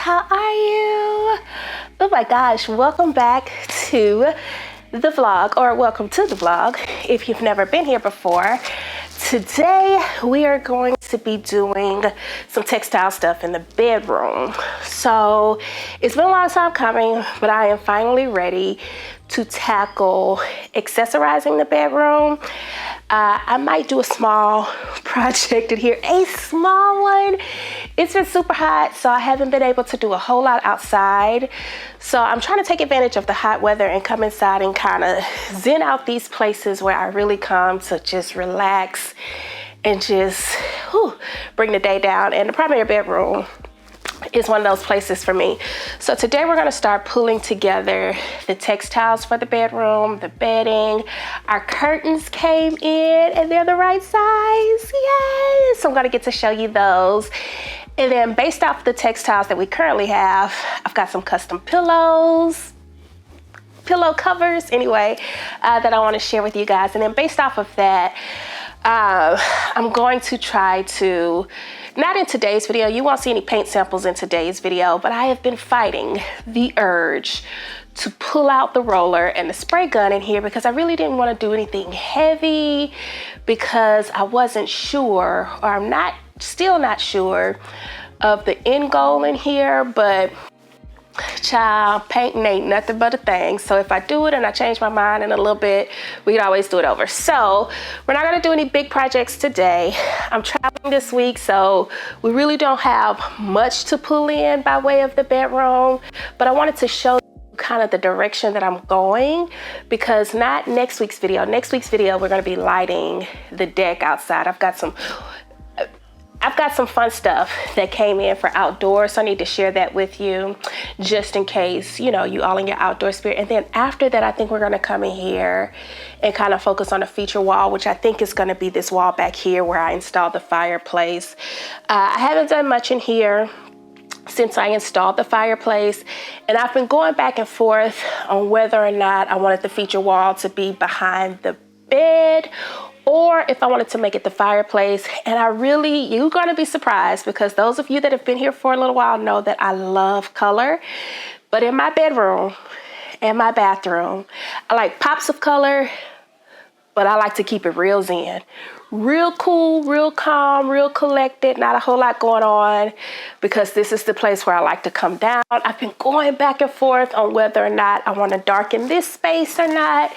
how are you? Oh my gosh, welcome back to the vlog, or welcome to the vlog if you've never been here before. Today we are going to be doing some textile stuff in the bedroom. So it's been a long time coming, but I am finally ready to tackle accessorizing the bedroom. I might do a small project in here, a small one. It's been super hot, so I haven't been able to do a whole lot outside. So I'm trying to take advantage of the hot weather and come inside and kind of zen out these places where I really come to just relax and just bring the day down. And the primary bedroom is one of those places for me. So today we're going to start pulling together the textiles for the bedroom, the bedding. Our curtains came in and they're the right size. Yay! So I'm going to get to show you those. And then based off the textiles that we currently have, I've got some custom pillow covers anyway, that I want to share with you guys. And then based off of that, I'm going to try to, not in today's video, you won't see any paint samples in today's video, but I have been fighting the urge to pull out the roller and the spray gun in here because I really didn't want to do anything heavy because I wasn't sure, or I'm still not sure of the end goal in here, but child, painting ain't nothing but a thing. So if I do it and I change my mind in a little bit, we can always do it over. So we're not going to do any big projects today. I'm traveling this week, so we really don't have much to pull in by way of the bedroom, but I wanted to show kind of the direction that I'm going, because not next week's video. Next week's video, we're going to be lighting the deck outside. I've got some fun stuff that came in for outdoors, so I need to share that with you just in case, you know, you all in your outdoor spirit. And then after that, I think we're going to come in here and kind of focus on a feature wall, which I think is going to be this wall back here where I installed the fireplace. I haven't done much in here since I installed the fireplace, and I've been going back and forth on whether or not I wanted the feature wall to be behind the bed or if I wanted to make it the fireplace. And you're gonna be surprised, because those of you that have been here for a little while know that I love color. But in my bedroom and my bathroom, I like pops of color, but I like to keep it real zen. Real cool, real calm, real collected, not a whole lot going on, because this is the place where I like to come down. I've been going back and forth on whether or not I want to darken this space or not.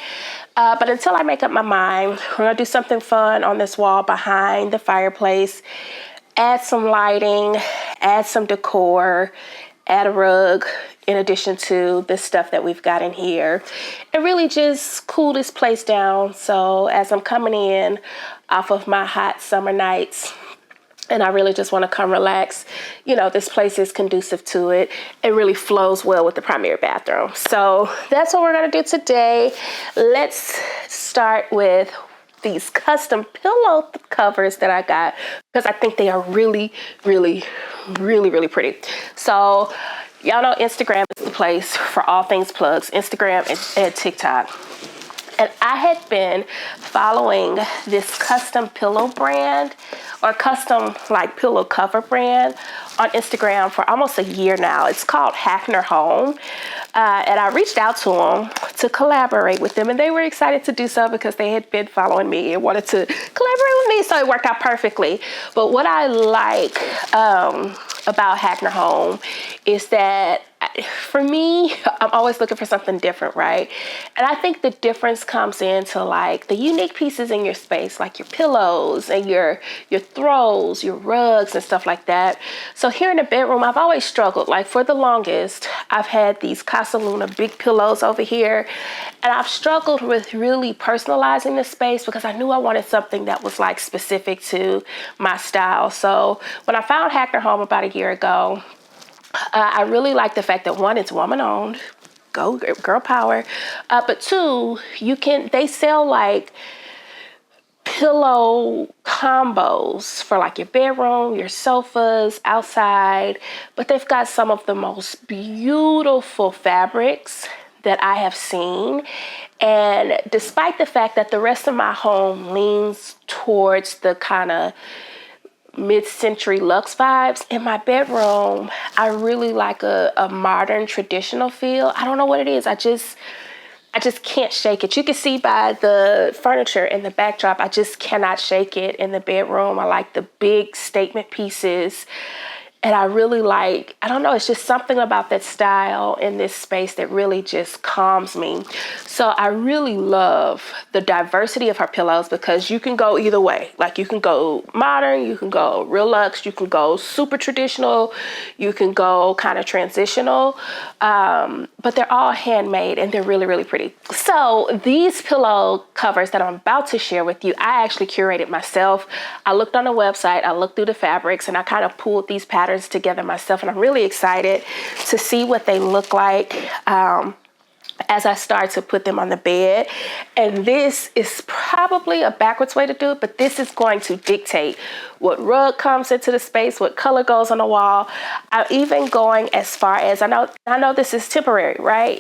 But until I make up my mind, we're going to do something fun on this wall behind the fireplace. Add some lighting, add some decor, add a rug in addition to the stuff that we've got in here, and really just cool this place down. So as I'm coming in off of my hot summer nights, and I really just want to come relax, you know, this place is conducive to it. It really flows well with the primary bathroom. So that's what we're going to do today. Let's start with these custom pillow covers that I got, because I think they are really, really, really, really pretty. So y'all know Instagram is the place for all things plugs, Instagram and TikTok. And I had been following this custom pillow brand, or custom like pillow cover brand, on Instagram for almost a year now. It's called Hackner Home. And I reached out to them to collaborate with them, and they were excited to do so because they had been following me and wanted to collaborate with me, so it worked out perfectly. But what I like about Hackner Home is that, for me, I'm always looking for something different, right? And I think the difference comes into like the unique pieces in your space, like your pillows and your throws, your rugs and stuff like that. So here in the bedroom, I've always struggled. Like for the longest, I've had these Casa Luna big pillows over here, and I've struggled with really personalizing the space because I knew I wanted something that was like specific to my style. So when I found Hackner Home about a year ago, I really like the fact that, one, it's woman owned, go girl power, but two, they sell like pillow combos for like your bedroom, your sofas, outside, but they've got some of the most beautiful fabrics that I have seen. And despite the fact that the rest of my home leans towards the kind of mid-century luxe vibes. In my bedroom, I really like a modern traditional feel. I don't know what it is. I just can't shake it. You can see by the furniture and the backdrop, I just cannot shake it in the bedroom. I like the big statement pieces. And I really like, I don't know, it's just something about that style in this space that really just calms me. So I really love the diversity of her pillows because you can go either way. Like you can go modern, you can go real luxe, you can go super traditional, you can go kind of transitional. But they're all handmade and they're really, really pretty. So these pillow covers that I'm about to share with you, I actually curated myself. I looked on the website, I looked through the fabrics, and I kind of pulled these patterns together myself, and I'm really excited to see what they look like as I start to put them on the bed. And this is probably a backwards way to do it, but this is going to dictate what rug comes into the space, what color goes on the wall. I'm even going as far as, I know this is temporary, right?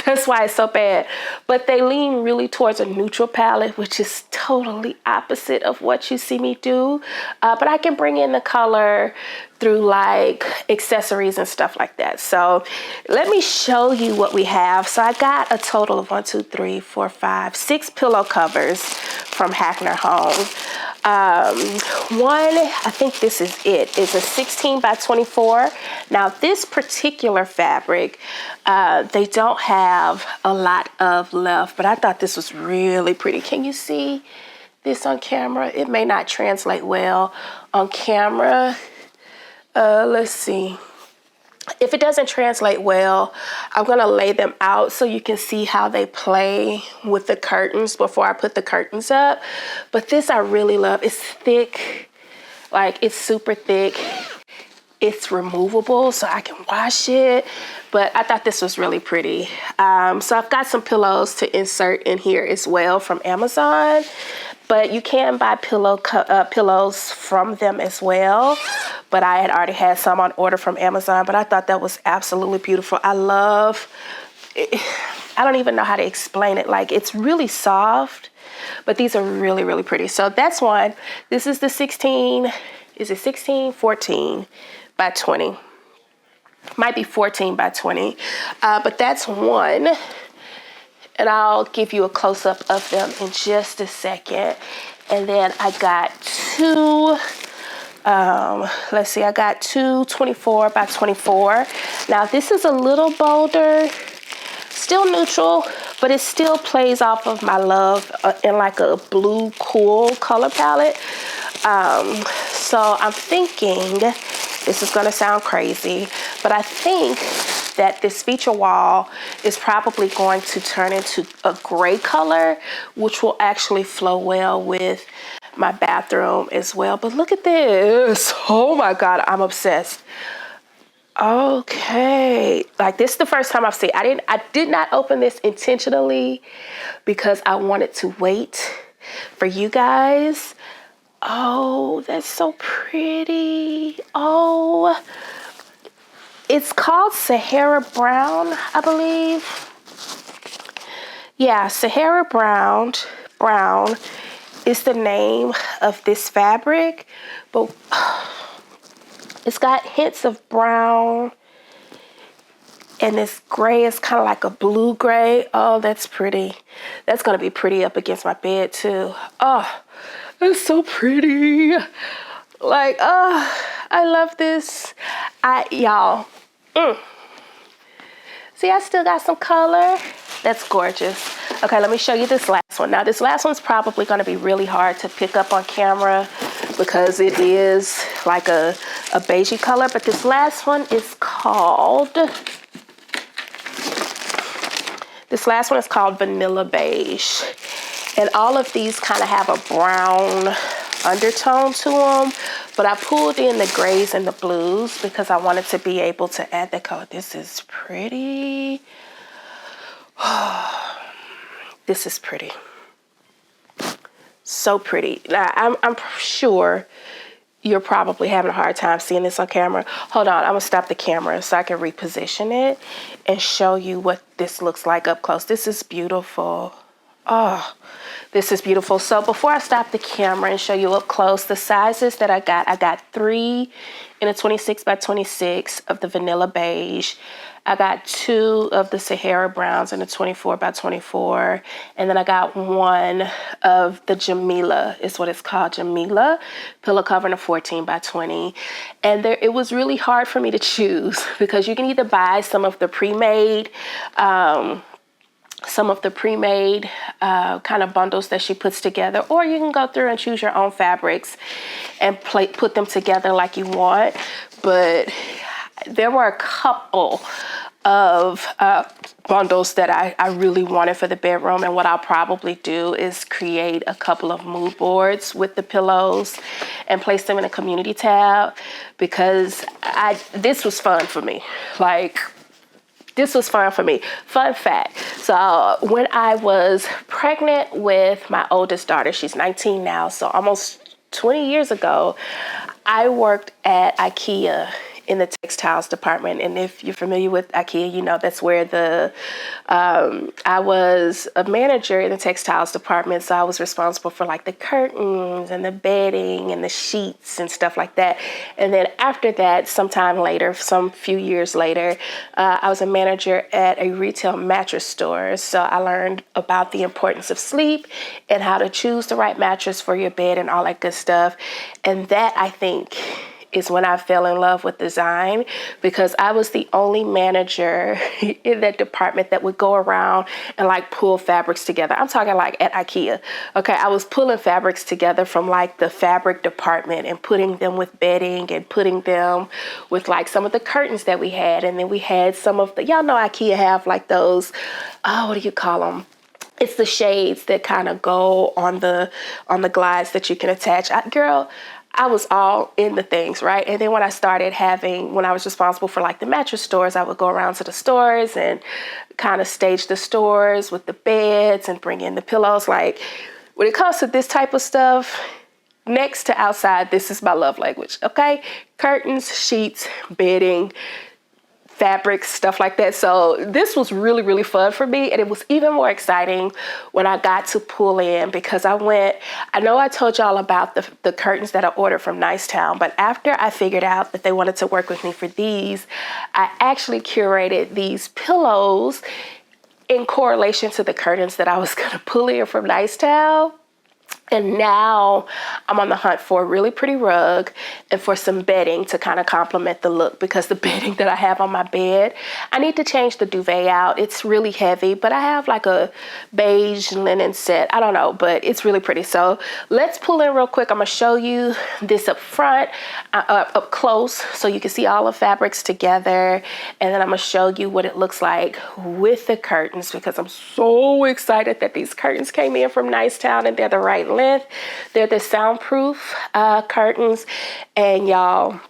That's why it's so bad, but they lean really towards a neutral palette, which is totally opposite of what you see me do. But I can bring in the color through like accessories and stuff like that. So let me show you what we have. So I got a total of 6 pillow covers from Hackner Home. One, I think this is it, is a 16 by 24. Now this particular fabric, they don't have a lot of left, but I thought this was really pretty. Can you see this on camera? It may not translate well on camera. Let's see. If it doesn't translate well, I'm gonna lay them out so you can see how they play with the curtains before I put the curtains up. But this I really love. It's thick, like it's super thick. It's removable so I can wash it, but I thought this was really pretty. So I've got some pillows to insert in here as well from Amazon, but you can buy pillows from them as well. But I had already had some on order from Amazon, but I thought that was absolutely beautiful. I love it. I don't even know how to explain it. Like it's really soft, but these are really, really pretty. So that's one. This is the 16, is it 16? 14 by 20. Might be 14 by 20, but that's one. And I'll give you a close-up of them in just a second. And then I got two, let's see, I got two 24 by 24. Now this is a little bolder, still neutral, but it still plays off of my love in like a blue cool color palette. So I'm thinking, this is gonna sound crazy, but I think that this feature wall is probably going to turn into a gray color, which will actually flow well with my bathroom as well. But look at this. Oh my God, I'm obsessed. Okay, like this is the first time I've seen it. I did not open this intentionally because I wanted to wait for you guys. Oh, that's so pretty. Oh, it's called Sahara Brown, I believe. Yeah, Sahara Brown is the name of this fabric, but it's got hints of brown, and this gray is kind of like a blue gray. Oh, that's pretty. That's gonna be pretty up against my bed too. Oh, that's so pretty. Like, oh, I love this. Y'all. See, I still got some color. That's gorgeous. Okay, let me show you this last one. Now, this last one's probably going to be really hard to pick up on camera because it is like a beigey color. But this last one is called, Vanilla Beige. And all of these kind of have a brown undertone to them, but I pulled in the grays and the blues because I wanted to be able to add that color. This is pretty. This is pretty. So pretty. Now, I'm sure you're probably having a hard time seeing this on camera. Hold on, I'm gonna stop the camera so I can reposition it and show you what this looks like up close. This is beautiful. Oh, This is beautiful. So before I stop the camera and show you up close, the sizes that I got 3 in a 26 by 26 of the vanilla beige. I got 2 of the Sahara browns in a 24 by 24. And then I got 1 of the Jamila, is what it's called, Jamila pillow cover in a 14 by 20. And it was really hard for me to choose because you can either buy some of the pre-made kind of bundles that she puts together, or you can go through and choose your own fabrics and put them together like you want. But there were a couple of bundles that I really wanted for the bedroom, and what I'll probably do is create a couple of mood boards with the pillows and place them in a community tab, because this was fun for me. This was fun for me. Fun fact. So when I was pregnant with my oldest daughter, she's 19 now, so almost 20 years ago, I worked at IKEA in the textiles department. And if you're familiar with IKEA, you know that's where I was a manager in the textiles department. So I was responsible for like the curtains and the bedding and the sheets and stuff like that. And then after that, sometime later, some few years later, I was a manager at a retail mattress store. So I learned about the importance of sleep and how to choose the right mattress for your bed and all that good stuff. And that, I think, is when I fell in love with design, because I was the only manager in that department that would go around and like pull fabrics together. I'm talking like at IKEA. Okay, I was pulling fabrics together from like the fabric department and putting them with bedding and putting them with like some of the curtains that we had. And then we had some of the, y'all know IKEA have like those, what do you call them? It's the shades that kind of go on the glides that you can attach. I was all in the things, right? And then when I was responsible for like the mattress stores, I would go around to the stores and kind of stage the stores with the beds and bring in the pillows. Like when it comes to this type of stuff, next to outside, this is my love language, okay? Curtains, sheets, bedding, fabrics, stuff like that. So this was really, really fun for me. And it was even more exciting when I got to pull in, because I know I told y'all about the curtains that I ordered from Nicetown, but after I figured out that they wanted to work with me for these, I actually curated these pillows in correlation to the curtains that I was going to pull in from Nicetown. And now I'm on the hunt for a really pretty rug and for some bedding to kind of complement the look, because the bedding that I have on my bed, I need to change the duvet out. It's really heavy, but I have like a beige linen set. I don't know, but it's really pretty. So let's pull in real quick. I'm going to show you this up front, up close, so you can see all the fabrics together. And then I'm going to show you what it looks like with the curtains, because I'm so excited that these curtains came in from Nicetown and they're the right length. They're the soundproof curtains, and y'all,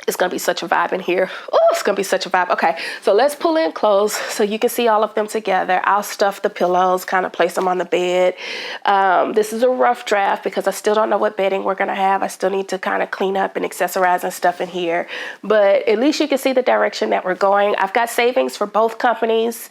it's gonna be such a vibe in here. Oh, it's gonna be such a vibe. Okay, so let's pull in close so you can see all of them together. I'll stuff the pillows, kind of place them on the bed. This is a rough draft because I still don't know what bedding we're gonna have. I still need to kind of clean up and accessorize and stuff in here, but at least you can see the direction that we're going. I've got savings for both companies.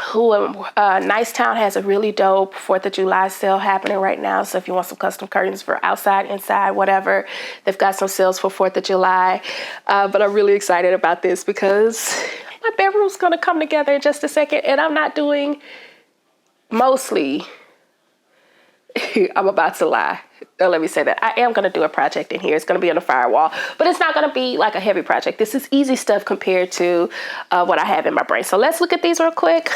Nicetown has a really dope 4th of July sale happening right now. So if you want some custom curtains for outside, inside, whatever, they've got some sales for 4th of July. But I'm really excited about this because my bedroom's going to come together in just a second. And I'm not doing mostly, I'm about to lie. Let me say that. I am going to do a project in here. It's going to be on the firewall, but it's not going to be like a heavy project. This is easy stuff compared to what I have in my brain. So let's look at these real quick.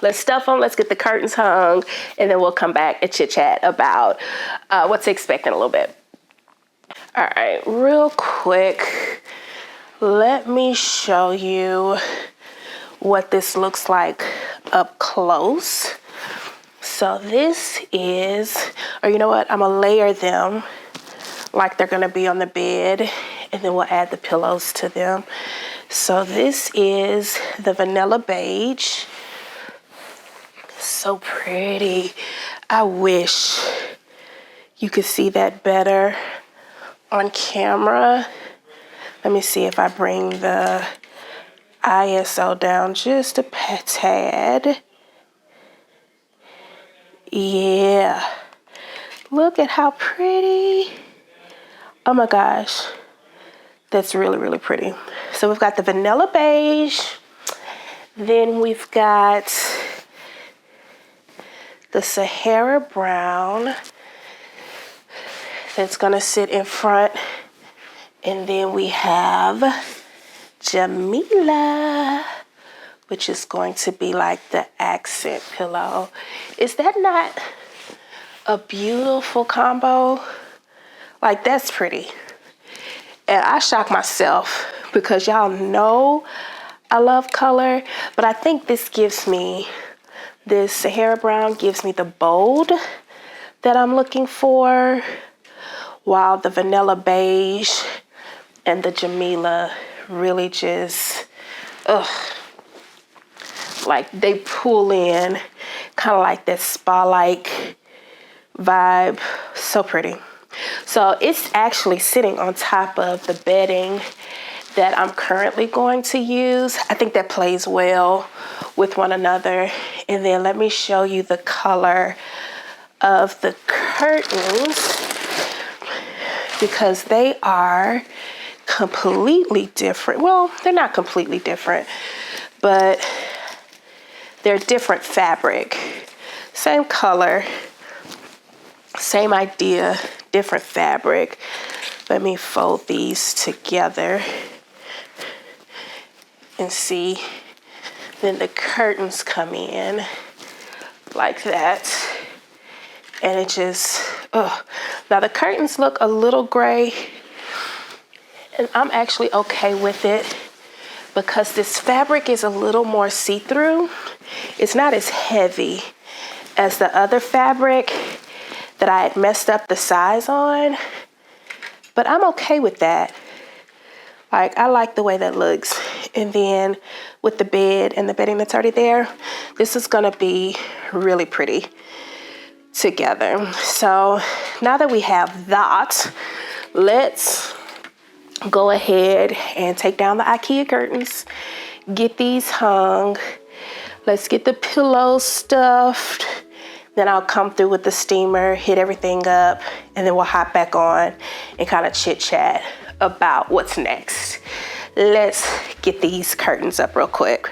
Let's stuff them. Let's get the curtains hung, and then we'll come back and chit chat about what to expect in a little bit. All right, real quick, let me show you what this looks like up close. So this is, or you know what, I'm gonna layer them like they're gonna be on the bed, and then we'll add the pillows to them. So this is the vanilla beige. So pretty. I wish you could see that better on camera. Let me see if I bring the ISO down just a tad. Yeah. Look at how pretty. Oh my gosh. That's really, really pretty. So we've got the vanilla beige. Then we've got the Sahara brown that's gonna sit in front. And then we have Jamila, which is going to be like the accent pillow. Is that not a beautiful combo? Like, that's pretty. And I shock myself because y'all know I love color, but I think this gives me, this Sahara brown gives me the bold that I'm looking for, while the vanilla beige and the Jamila really just, like they pull in, kind of like that spa-like vibe. So pretty. So it's actually sitting on top of the bedding that I'm currently going to use. I think that plays well with one another. And then let me show you the color of the curtains, because they are completely different. Well, they're not completely different, but they're different fabric. Same color, same idea, different fabric. Let me fold these together and see. Then the curtains come in like that. And it just, Now the curtains look a little gray, and I'm actually okay with it because this fabric is a little more see-through. It's not as heavy as the other fabric that I had messed up the size on, but I'm okay with that. Like, I like the way that looks. And then with the bed and the bedding that's already there, this is gonna be really pretty together. So now that we have that, let's go ahead and take down the IKEA curtains, get these hung. Let's get the pillows stuffed. Then I'll come through with the steamer, hit everything up, and then we'll hop back on and kind of chit chat about what's next. Let's get these curtains up real quick.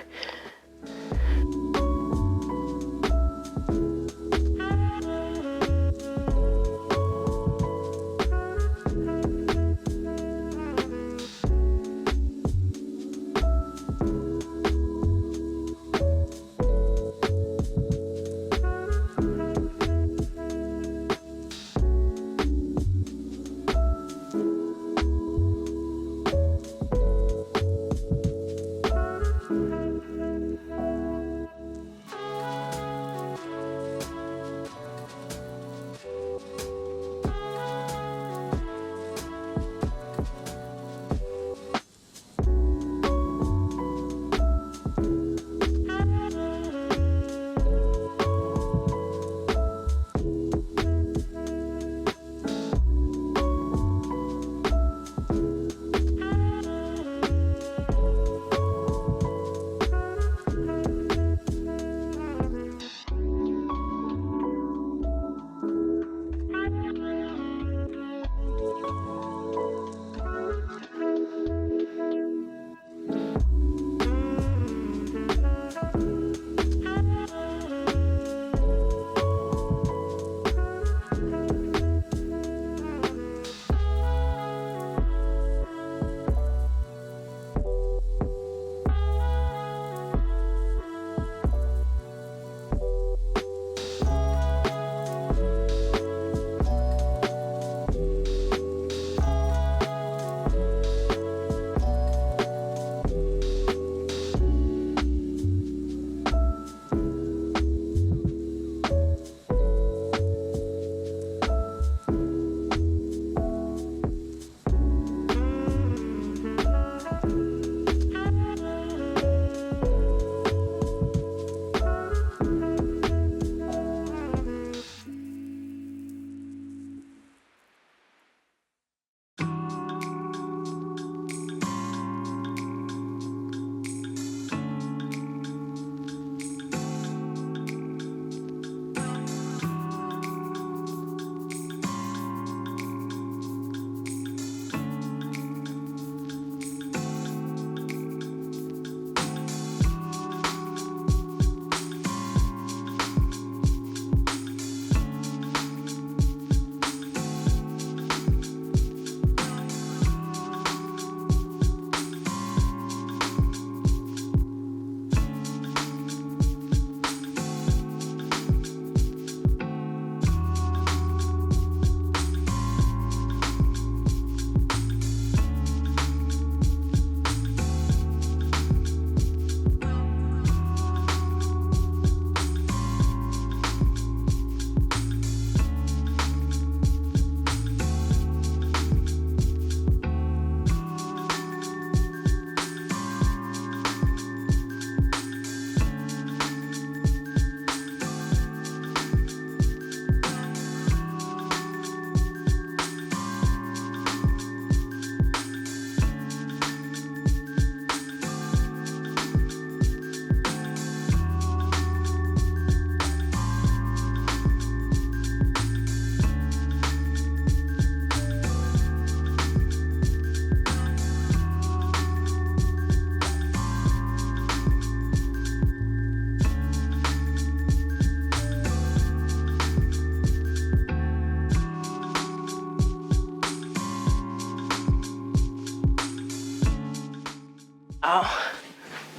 Oh,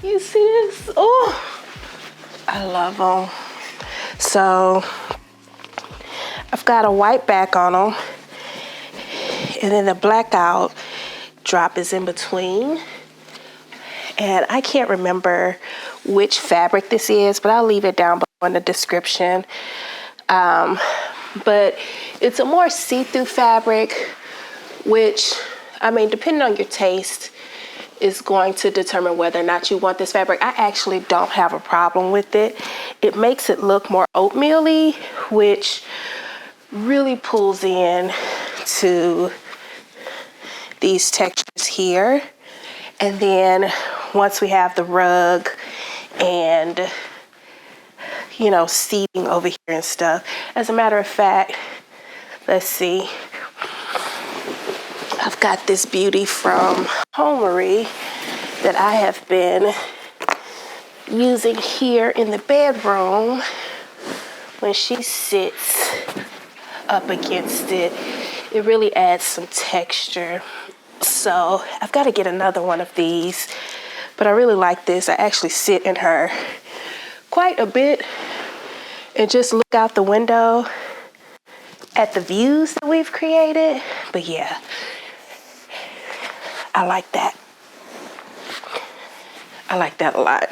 you see this? Oh, I love them. So I've got a white back on them, and then the blackout drop is in between. And I can't remember which fabric this is, but I'll leave it down below in the description. But it's a more see-through fabric, which, I mean, depending on your taste, is going to determine whether or not you want this fabric. I actually don't have a problem with it. It makes it look more oatmeal-y, which really pulls in to these textures here. And then once we have the rug and, you know, seating over here and stuff. As a matter of fact, let's see. I've got this beauty from Homery that I have been using here in the bedroom when she sits up against it. It really adds some texture. So I've got to get another one of these, but I really like this. I actually sit in her quite a bit and just look out the window at the views that we've created. But yeah, I like that. I like that a lot.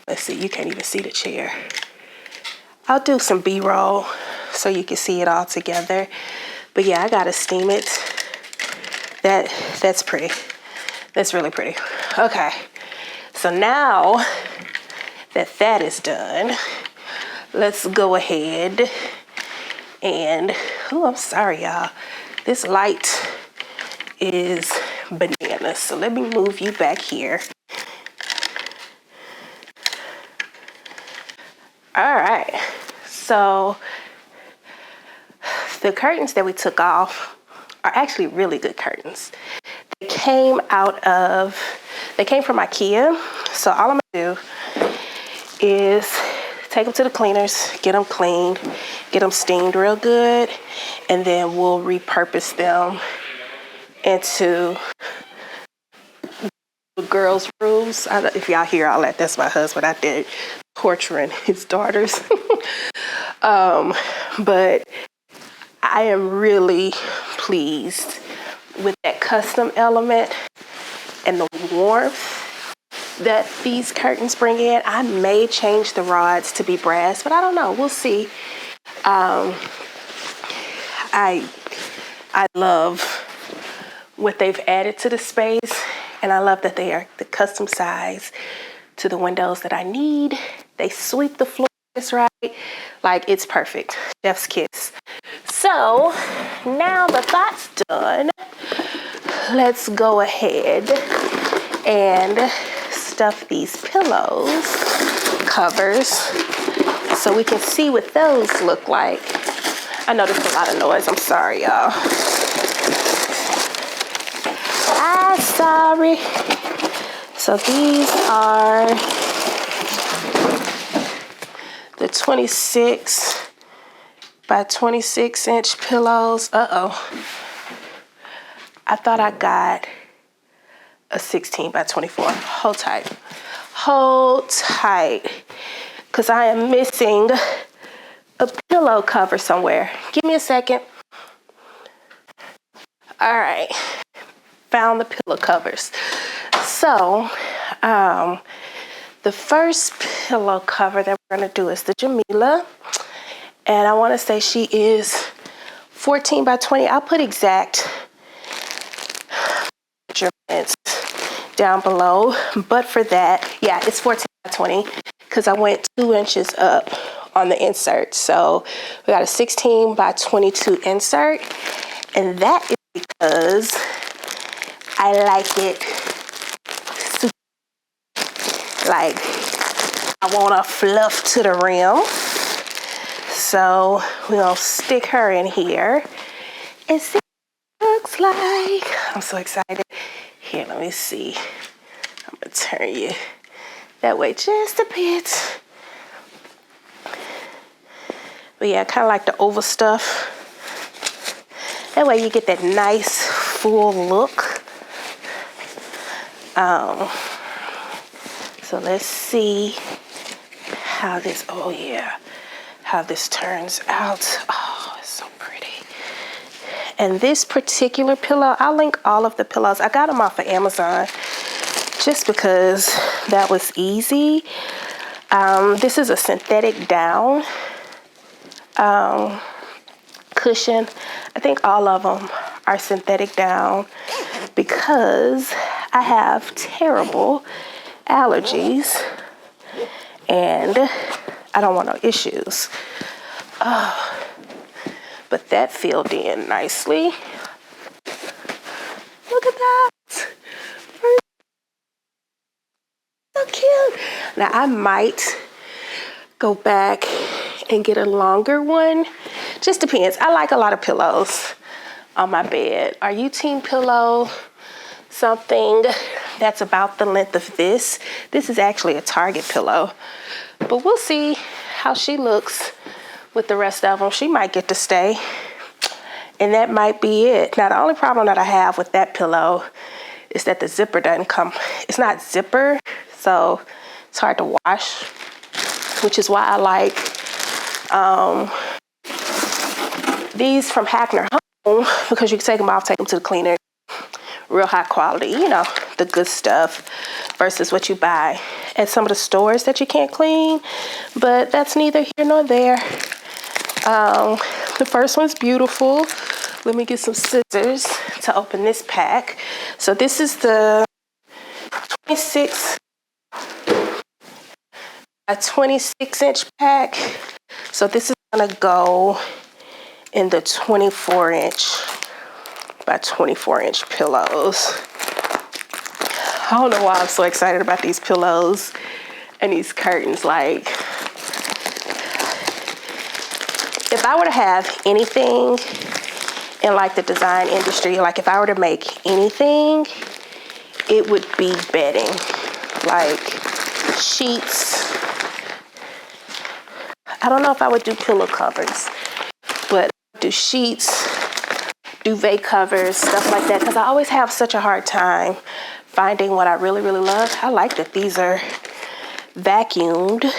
Let's see, you can't even see the chair. I'll do some B-roll so you can see it all together. But yeah, I gotta steam it. That's pretty. That's really pretty. Okay, so now that is done, let's go ahead and, oh, I'm sorry, y'all. This light is bananas. So let me move you back here. All right, so the curtains that we took off are actually really good curtains. They came from IKEA. So all I'm gonna do is take them to the cleaners, get them cleaned, get them steamed real good, and then we'll repurpose them into the girls' rooms. If y'all hear all that, that's my husband out there torturing his daughters. But I am really pleased with that custom element and the warmth that these curtains bring in. I may change the rods to be brass, but I don't know. We'll see. I love what they've added to the space, and I love that they are the custom size to the windows that I need. They sweep the floor just right. Like, it's perfect. Chef's kiss. So now that that's done, let's go ahead and stuff these pillows covers so we can see what those look like. I know there's a lot of noise. I'm sorry, y'all. I'm sorry. So these are the 26 by 26 inch pillows. Uh-oh. I thought I got a 16 by 24. Hold tight. Hold tight. Because I am missing a pillow cover somewhere. Give me a second. All right. Found the pillow covers. So, the first pillow cover that we're going to do is the Jamila. And I want to say she is 14 by 20. I'll put exact measurements down below. But for that, yeah, it's 14 by 20 because I went 2 inches up on the insert. So we got a 16 by 22 insert. And that is because I like it super, like, I want a fluff to the rim. So we're gonna stick her in here and see what it looks like. I'm so excited. Here, let me see. I'm gonna turn you that way just a bit. But yeah, kind of like the oval stuff. That way you get that nice full look. So let's see how this, oh yeah, how this turns out. Oh, it's so pretty. And this particular pillow, I'll link all of the pillows. I got them off of Amazon just because that was easy. This is a synthetic down cushion. I think all of them are synthetic down because I have terrible allergies and I don't want no issues. But that filled in nicely. Look at that. So cute. Now I might go back and get a longer one. Just depends. I like a lot of pillows on my bed. Are you team pillow? Something that's about the length of this. This is actually a Target pillow. But we'll see how she looks with the rest of them. She might get to stay. And that might be it. Now the only problem that I have with that pillow is that the zipper doesn't come. It's not zipper, so it's hard to wash, which is why I like these from Hackner Home, because you can take them off, take them to the cleaner. Real high quality, you know, the good stuff versus what you buy at some of the stores that you can't clean. But that's neither here nor there. The first one's beautiful. Let me get some scissors to open this pack. So this is the 26 by 26 inch pack. So this is gonna go in the 24 inch by 24 inch pillows. I don't know why I'm so excited about these pillows and these curtains. Like, if I were to have anything in like the design industry, like if I were to make anything, it would be bedding, like sheets. I don't know if I would do pillow covers, but do sheets, duvet covers, stuff like that, because I always have such a hard time finding what I really, really love. I like that these are vacuumed,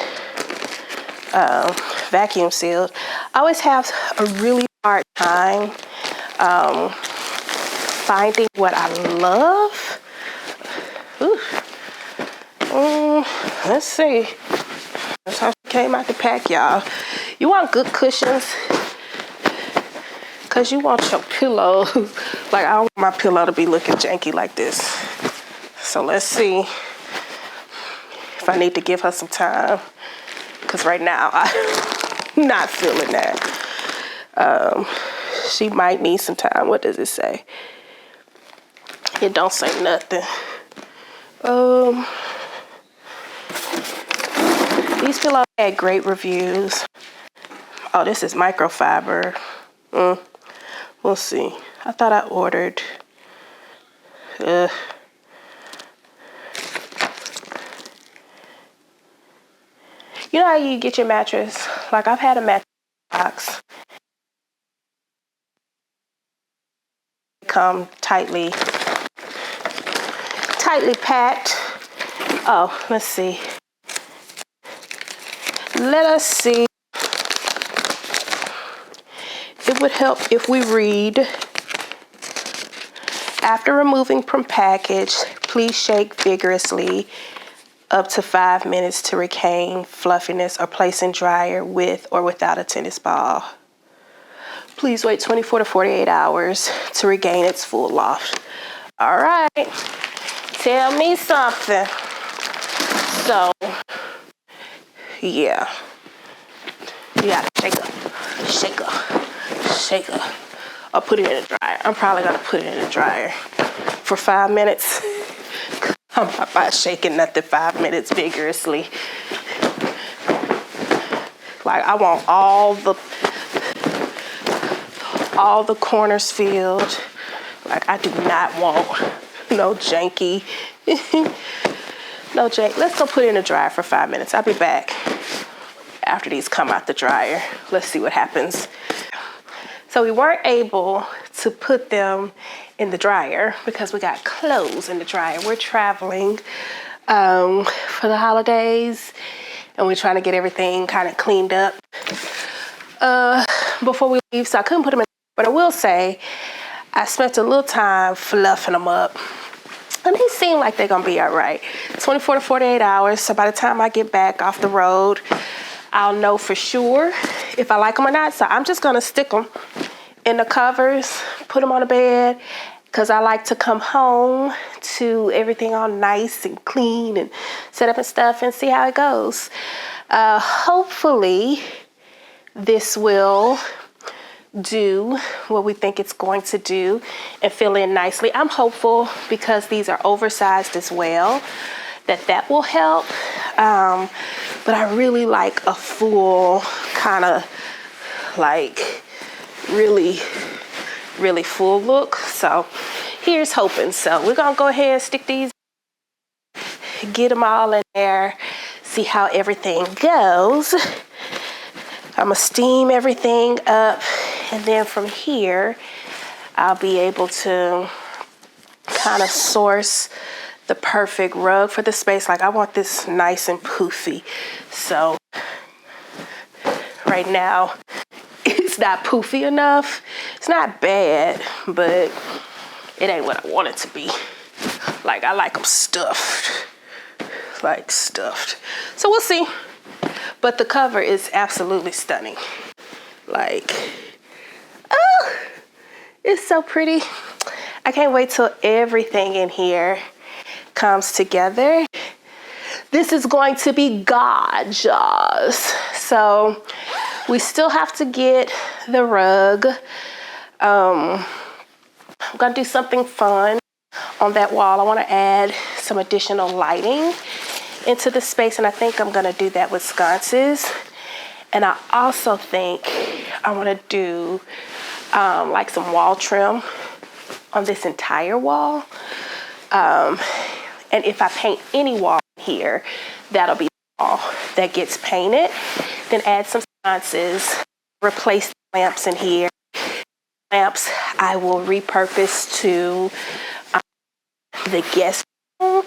vacuum sealed. I always have a really hard time finding what I love. Let's see. That's how she came out the pack, y'all. You want good cushions, because you want your pillow, like I don't want my pillow to be looking janky like this. So let's see if I need to give her some time, because right now I'm not feeling that. She might need some time. What does it say? It don't say nothing. These pillows had great reviews. Oh, this is microfiber. We'll see. I thought I ordered. You know how you get your mattress? Like I've had a mattress box. Come tightly packed. Oh, let's see. Let us see. It would help if we read. After removing from package, please shake vigorously up to 5 minutes to regain fluffiness, or place in dryer with or without a tennis ball. Please wait 24 to 48 hours to regain its full loft. All right, tell me something. So, yeah, you gotta shake up, or put it in a dryer. I'm probably gonna put it in a dryer for 5 minutes. I'm not shaking nothing 5 minutes vigorously. Like I want all the corners filled. Like I do not want no janky, no jank. Let's go put it in the dryer for 5 minutes. I'll be back after these come out the dryer. Let's see what happens. So we weren't able to put them in the dryer because we got clothes in the dryer. We're traveling for the holidays, and we're trying to get everything kind of cleaned up before we leave, so I couldn't put them in. But I will say I spent a little time fluffing them up, and they seem like they're gonna be all right. 24 to 48 hours, so by the time I get back off the road, I'll know for sure if I like them or not. So I'm just gonna stick them in the covers, put them on the bed, because I like to come home to everything all nice and clean and set up and stuff and see how it goes. Hopefully this will do what we think it's going to do and fill in nicely. I'm hopeful because these are oversized as well that will help. But I really like a full kind of like really full look. So here's hoping. So we're gonna go ahead and stick these, get them all in there, see how everything goes. I'm gonna steam everything up, and then from here I'll be able to kind of source the perfect rug for the space. Like I want this nice and poofy. So right now it's not poofy enough. It's not bad, but it ain't what I want it to be. Like I like them stuffed, like stuffed. So we'll see. But the cover is absolutely stunning. Like, oh, it's so pretty. I can't wait till everything in here comes together. This is going to be gorgeous. So we still have to get the rug. I'm gonna do something fun on that wall. I want to add some additional lighting into the space, and I think I'm gonna do that with sconces. And I also think I want to do like some wall trim on this entire wall. And if I paint any wall here, that'll be the wall that gets painted. Then add some sconces, replace the lamps in here. Lamps I will repurpose to the guest room,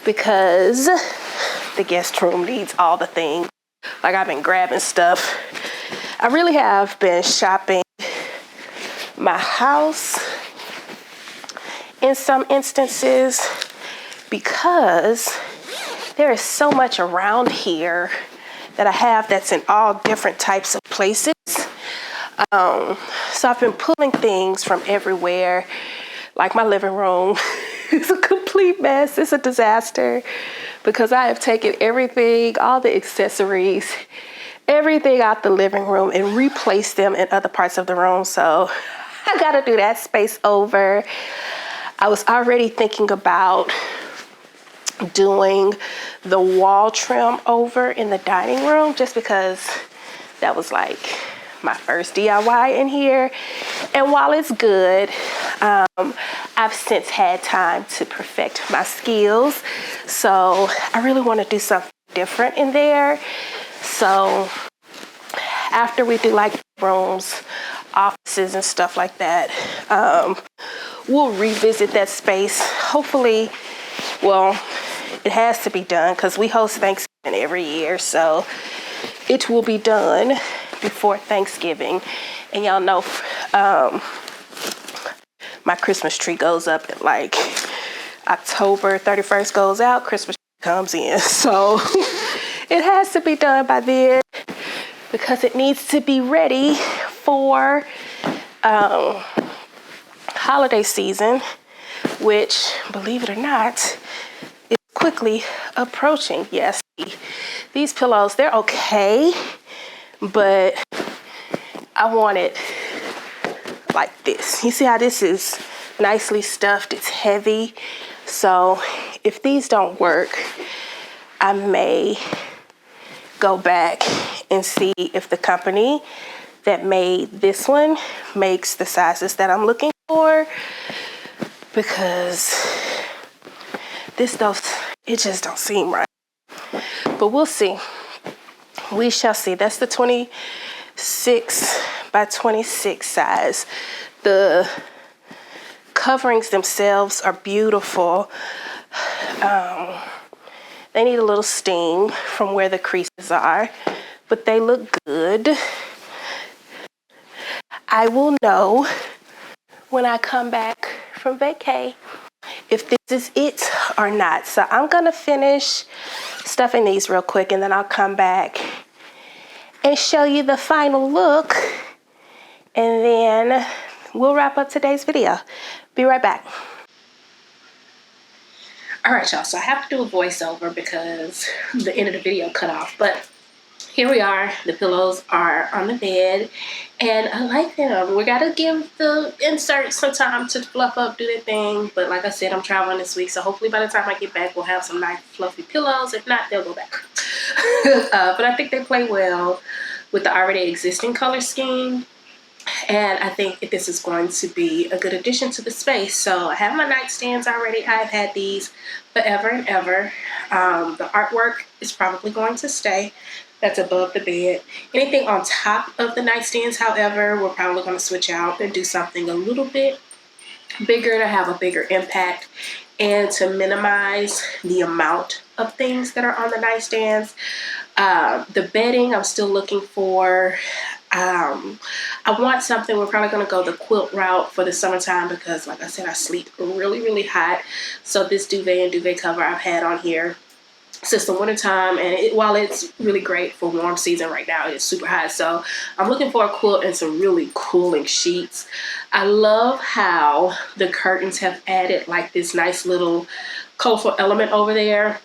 because the guest room needs all the things. Like I've been grabbing stuff. I really have been shopping my house in some instances because there is so much around here that I have that's in all different types of places. So I've been pulling things from everywhere. Like my living room is a complete mess. It's a disaster because I have taken everything, all the accessories, everything out the living room and replaced them in other parts of the room. So I gotta do that space over. I was already thinking about doing the wall trim over in the dining room just because that was like my first DIY in here. And while it's good, I've since had time to perfect my skills. So I really want to do something different in there. So after we do like rooms, offices and stuff like that, we'll revisit that space. Hopefully, well, it has to be done because we host Thanksgiving every year. So it will be done before Thanksgiving. And y'all know my Christmas tree goes up at like October 31st goes out, Christmas comes in. So it has to be done by then because it needs to be ready for holiday season, which, believe it or not, is quickly approaching. Yes, these pillows, they're okay, but I want it like this. You see how this is nicely stuffed? It's heavy. So if these don't work, I may go back and see if the company that made this one makes the sizes that I'm looking for, because it just don't seem right. But we'll see. We shall see. That's the 26 by 26 size the coverings themselves are beautiful. They need a little steam from where the creases are, but they look good. I will know when I come back from vacay if this is it or not. So I'm gonna finish stuffing these real quick, and then I'll come back and show you the final look, and then we'll wrap up today's video. Be right back. All right, y'all, so I have to do a voiceover because the end of the video cut off, but here we are. The pillows are on the bed, and I like them. We gotta give the insert some time to fluff up, do their thing, but like I said, I'm traveling this week, so hopefully by the time I get back, we'll have some nice fluffy pillows. If not, they'll go back. But I think they play well with the already existing color scheme, and I think this is going to be a good addition to the space. So I have my nightstands already. I've had these forever and ever. The artwork is probably going to stay. That's above the bed. Anything on top of the nightstands, however, we're probably going to switch out and do something a little bit bigger to have a bigger impact and to minimize the amount of things that are on the nightstands. The bedding, I'm still looking for. I want something. We're probably going to go the quilt route for the summertime because, like I said, I sleep really, really hot. So this duvet and duvet cover I've had on here since the winter time, and while it's really great for warm season right now, it's super hot. So I'm looking for a quilt and some really cooling sheets. I love how the curtains have added like this nice little colorful element over there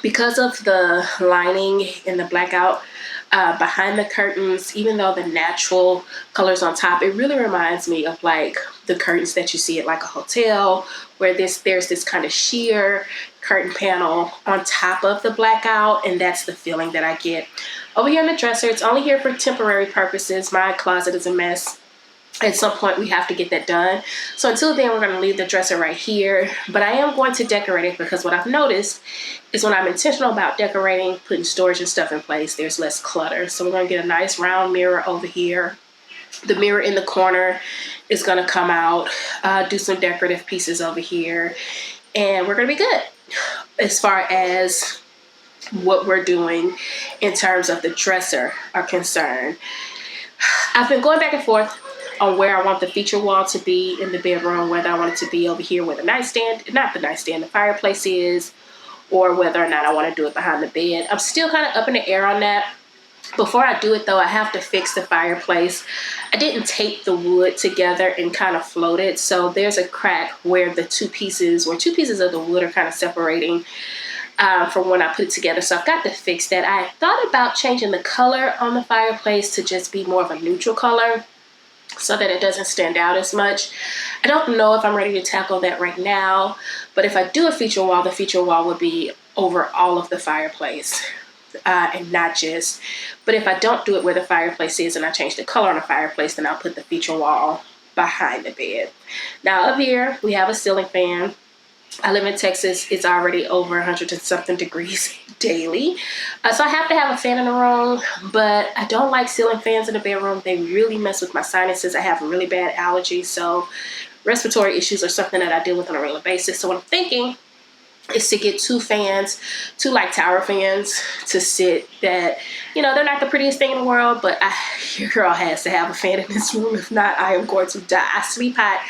because of the lining and the blackout behind the curtains. Even though the natural colors on top, it really reminds me of like the curtains that you see at like a hotel, where there's this kind of sheer curtain panel on top of the blackout, and that's the feeling that I get. Over here in the dresser, it's only here for temporary purposes. My closet is a mess. At some point we have to get that done. So until then, we're going to leave the dresser right here, but I am going to decorate it because what I've noticed is when I'm intentional about decorating, putting storage and stuff in place, there's less clutter. So we're going to get a nice round mirror over here. The mirror in the corner is going to come out, do some decorative pieces over here, and we're going to be good as far as what we're doing in terms of the dresser are concerned. I've been going back and forth on where I want the feature wall to be in the bedroom, whether I want it to be over here where the nightstand, not the nightstand, the fireplace is, or whether or not I want to do it behind the bed. I'm still kind of up in the air on that. Before I do it though, I have to fix the fireplace. I didn't tape the wood together and kind of float it, so there's a crack where the two pieces of the wood are kind of separating from when I put it together. So I've got to fix that. I thought about changing the color on the fireplace to just be more of a neutral color, so that it doesn't stand out as much. I don't know if I'm ready to tackle that right now, but if I do a feature wall, the feature wall would be over all of the fireplace and not just. But if I don't do it where the fireplace is and I change the color on the fireplace, then I'll put the feature wall behind the bed. Now up here, we have a ceiling fan. I live in Texas. It's already over 100 and something degrees daily. So I have to have a fan in the room, but I don't like ceiling fans in the bedroom. They really mess with my sinuses. I have really bad allergies, so respiratory issues are something that I deal with on a regular basis. So what I'm thinking is to get two like tower fans to sit that, you know, they're not the prettiest thing in the world, but your girl has to have a fan in this room. If not, I am going to die. I sleep hot.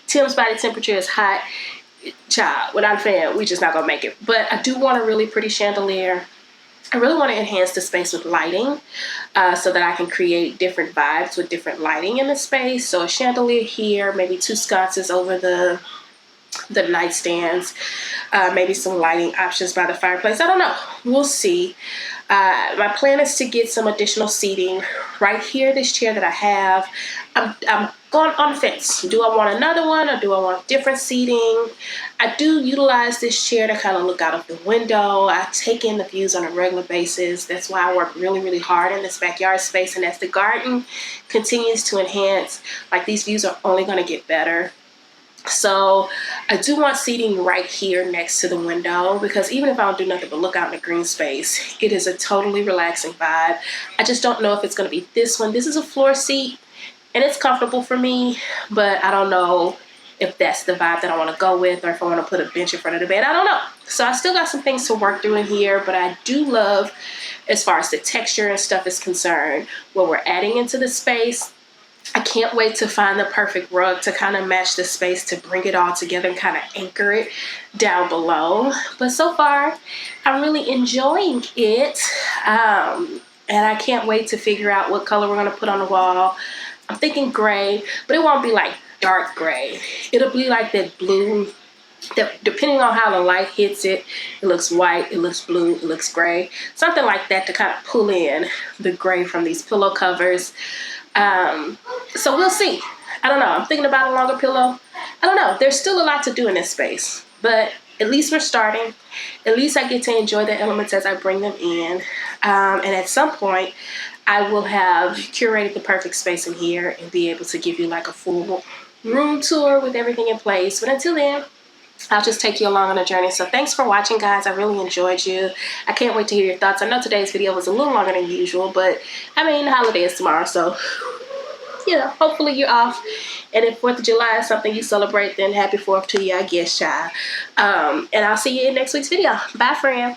Tim's body temperature is hot. Child, without a fan, we just not gonna make it. But I do want a really pretty chandelier. I really want to enhance the space with lighting so that I can create different vibes with different lighting in the space. So a chandelier here, maybe two sconces over the nightstands, maybe some lighting options by the fireplace. I don't know. We'll see. My plan is to get some additional seating right here. This chair that I have, I'm going on the fence. Do I want another one or do I want different seating? I do utilize this chair to kind of look out of the window. I take in the views on a regular basis. That's why I work really, really hard in this backyard space. And as the garden continues to enhance, like these views are only going to get better. So I do want seating right here next to the window because even if I don't do nothing but look out in the green space, it is a totally relaxing vibe. I just don't know if it's going to be this one. This is a floor seat and it's comfortable for me, but I don't know if that's the vibe that I want to go with, or if I want to put a bench in front of the bed. I don't know. So I still got some things to work through in here, but I do love, as far as the texture and stuff is concerned, what we're adding into the space. I can't wait to find the perfect rug to kind of match the space, to bring it all together and kind of anchor it down below. But so far, I'm really enjoying it. And I can't wait to figure out what color we're going to put on the wall. I'm thinking gray, but it won't be like dark gray. It'll be like that blue, that depending on how the light hits it, it looks white, it looks blue, it looks gray. Something like that to kind of pull in the gray from these pillow covers. So we'll see. I don't know. I'm thinking about a longer pillow. I don't know. There's still a lot to do in this space, but at least we're starting. At least I get to enjoy the elements as I bring them in. And at some point, I will have curated the perfect space in here and be able to give you like a full room tour with everything in place. But until then, I'll just take you along on a journey. So thanks for watching, guys. I really enjoyed you. I can't wait to hear your thoughts. I know today's video was a little longer than usual, but I mean, the holiday is tomorrow, so you know, hopefully you're off. And if 4th of July is something you celebrate, then happy 4th to you, I guess, child. And I'll see you in next week's video. Bye, friend.